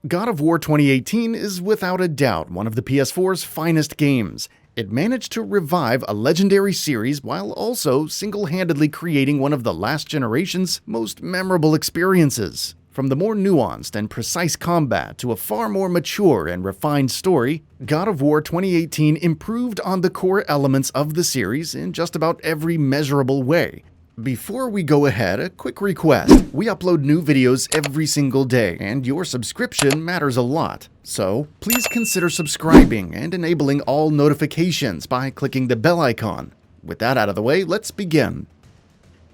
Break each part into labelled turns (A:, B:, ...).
A: God of War 2018 is without a doubt one of the PS4's finest games. It managed to revive a legendary series while also single-handedly creating one of the last generation's most memorable experiences. From the more nuanced and precise combat to a far more mature and refined story, God of War 2018 improved on the core elements of the series in just about every measurable way. Before we go ahead, a quick request. We upload new videos every single day, and your subscription matters a lot. So, please consider subscribing and enabling all notifications by clicking the bell icon. With that out of the way, let's begin.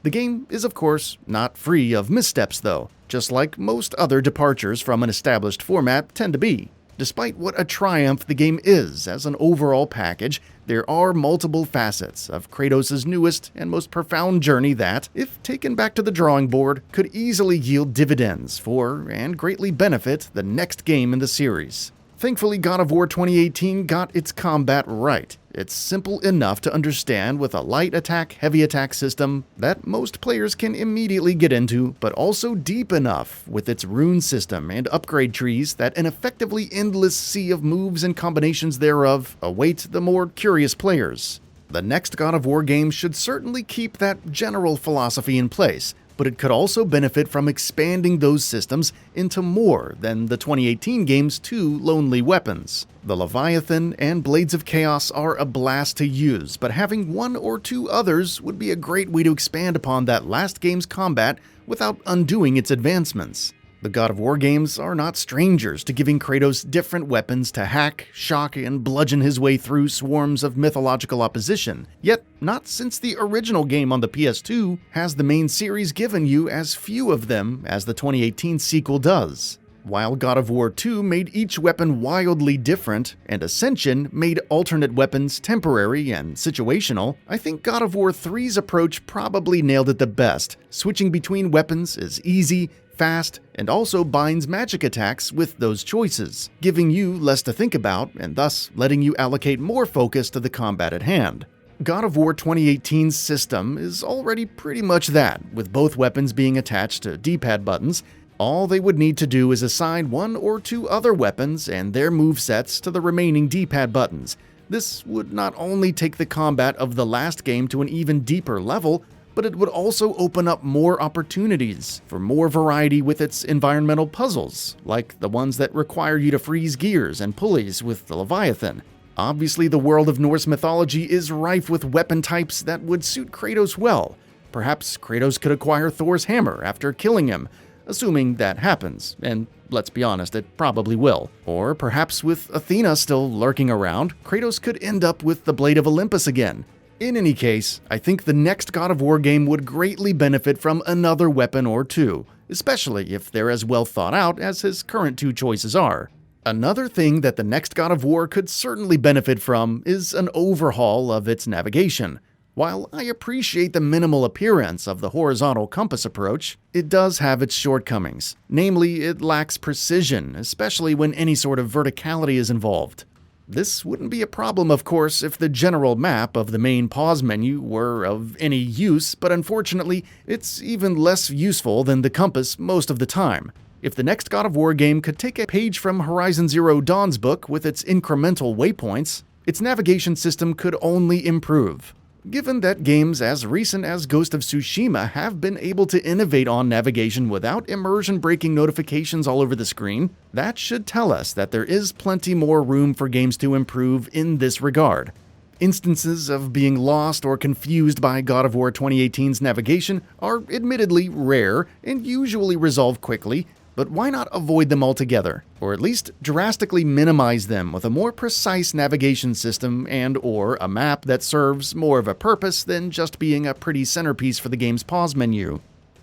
A: The game is, of course, not free of missteps though, just like most other departures from an established format tend to be. Despite what a triumph the game is as an overall package, there are multiple facets of Kratos' newest and most profound journey that, if taken back to the drawing board, could easily yield dividends for and greatly benefit the next game in the series. Thankfully, God of War 2018 got its combat right. It's simple enough to understand with a light attack, heavy attack system that most players can immediately get into, but also deep enough with its rune system and upgrade trees that an effectively endless sea of moves and combinations thereof await the more curious players. The next God of War game should certainly keep that general philosophy in place, but it could also benefit from expanding those systems into more than the 2018 game's two lonely weapons. The Leviathan and Blades of Chaos are a blast to use, but having one or two others would be a great way to expand upon that last game's combat without undoing its advancements. The God of War games are not strangers to giving Kratos different weapons to hack, shock, and bludgeon his way through swarms of mythological opposition. Yet, not since the original game on the PS2 has the main series given you as few of them as the 2018 sequel does. While God of War 2 made each weapon wildly different, and Ascension made alternate weapons temporary and situational, I think God of War 3's approach probably nailed it the best. Switching between weapons is easy, fast, and also binds magic attacks with those choices, giving you less to think about and thus letting you allocate more focus to the combat at hand. God of War 2018's system is already pretty much that, with both weapons being attached to D-pad buttons. All they would need to do is assign one or two other weapons and their movesets to the remaining D-pad buttons. This would not only take the combat of the last game to an even deeper level, but it would also open up more opportunities for more variety with its environmental puzzles, like the ones that require you to freeze gears and pulleys with the Leviathan. Obviously, the world of Norse mythology is rife with weapon types that would suit Kratos well. Perhaps Kratos could acquire Thor's hammer after killing him, assuming that happens, and let's be honest, it probably will. Or perhaps with Athena still lurking around, Kratos could end up with the Blade of Olympus again. In any case, I think the next God of War game would greatly benefit from another weapon or two, especially if they're as well thought out as his current two choices are. Another thing that the next God of War could certainly benefit from is an overhaul of its navigation. While I appreciate the minimal appearance of the horizontal compass approach, it does have its shortcomings. Namely, it lacks precision, especially when any sort of verticality is involved. This wouldn't be a problem, of course, if the general map of the main pause menu were of any use, but unfortunately, it's even less useful than the compass most of the time. If the next God of War game could take a page from Horizon Zero Dawn's book with its incremental waypoints, its navigation system could only improve. Given that games as recent as Ghost of Tsushima have been able to innovate on navigation without immersion-breaking notifications all over the screen, that should tell us that there is plenty more room for games to improve in this regard. Instances of being lost or confused by God of War 2018's navigation are admittedly rare and usually resolved quickly, but why not avoid them altogether, or at least drastically minimize them with a more precise navigation system and/or a map that serves more of a purpose than just being a pretty centerpiece for the game's pause menu.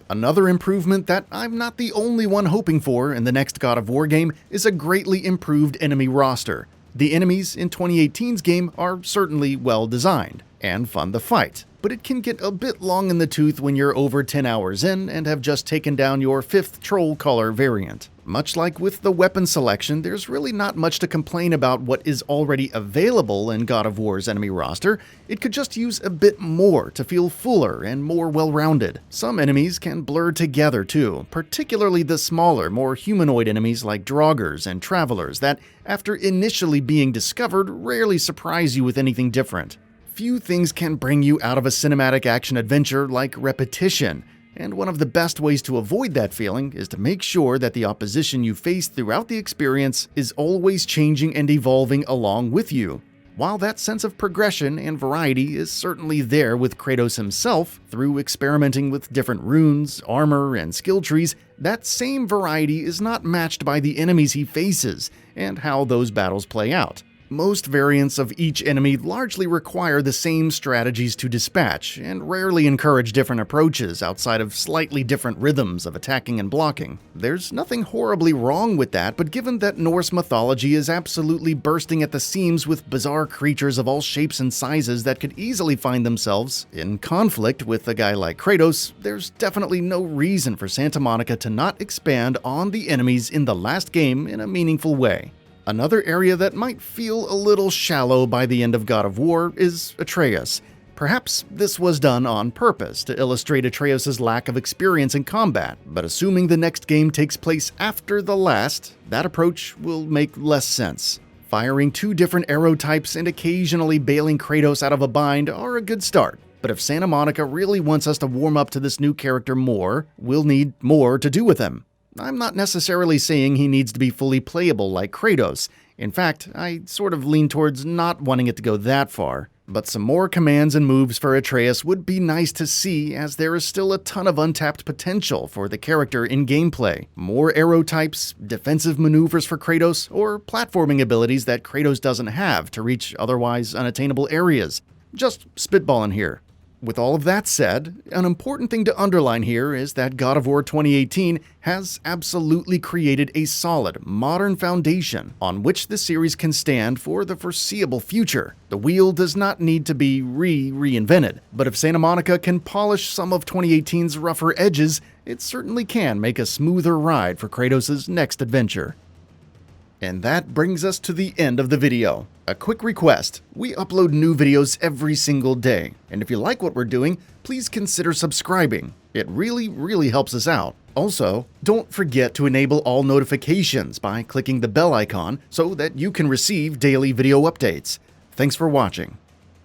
A: Another improvement that I'm not the only one hoping for in the next God of War game is a greatly improved enemy roster. The enemies in 2018's game are certainly well designed and fun to fight, but it can get a bit long in the tooth when you're over 10 hours in and have just taken down your 5th Troll Color variant. Much like with the weapon selection, there's really not much to complain about what is already available in God of War's enemy roster. It could just use a bit more to feel fuller and more well-rounded. Some enemies can blur together too, particularly the smaller, more humanoid enemies like Draugrs and Travelers that, after initially being discovered, rarely surprise you with anything different. Few things can bring you out of a cinematic action adventure like repetition. And one of the best ways to avoid that feeling is to make sure that the opposition you face throughout the experience is always changing and evolving along with you. While that sense of progression and variety is certainly there with Kratos himself through experimenting with different runes, armor, and skill trees, that same variety is not matched by the enemies he faces and how those battles play out. Most variants of each enemy largely require the same strategies to dispatch, and rarely encourage different approaches outside of slightly different rhythms of attacking and blocking. There's nothing horribly wrong with that, but given that Norse mythology is absolutely bursting at the seams with bizarre creatures of all shapes and sizes that could easily find themselves in conflict with a guy like Kratos, there's definitely no reason for Santa Monica to not expand on the enemies in the last game in a meaningful way. Another area that might feel a little shallow by the end of God of War is Atreus. Perhaps this was done on purpose to illustrate Atreus' lack of experience in combat, but assuming the next game takes place after the last, that approach will make less sense. Firing 2 different arrow types and occasionally bailing Kratos out of a bind are a good start, but if Santa Monica really wants us to warm up to this new character more, we'll need more to do with him. I'm not necessarily saying he needs to be fully playable like Kratos. In fact, I sort of lean towards not wanting it to go that far. But some more commands and moves for Atreus would be nice to see, as there is still a ton of untapped potential for the character in gameplay. More arrow types, defensive maneuvers for Kratos, or platforming abilities that Kratos doesn't have to reach otherwise unattainable areas. Just spitballing here. With all of that said, an important thing to underline here is that God of War 2018 has absolutely created a solid, modern foundation on which the series can stand for the foreseeable future. The wheel does not need to be reinvented, but if Santa Monica can polish some of 2018's rougher edges, it certainly can make a smoother ride for Kratos' next adventure. And that brings us to the end of the video. A quick request: we upload new videos every single day, and if you like what we're doing, please consider subscribing. It really helps us out. Also, don't forget to enable all notifications by clicking the bell icon so that you can receive daily video updates. Thanks for watching.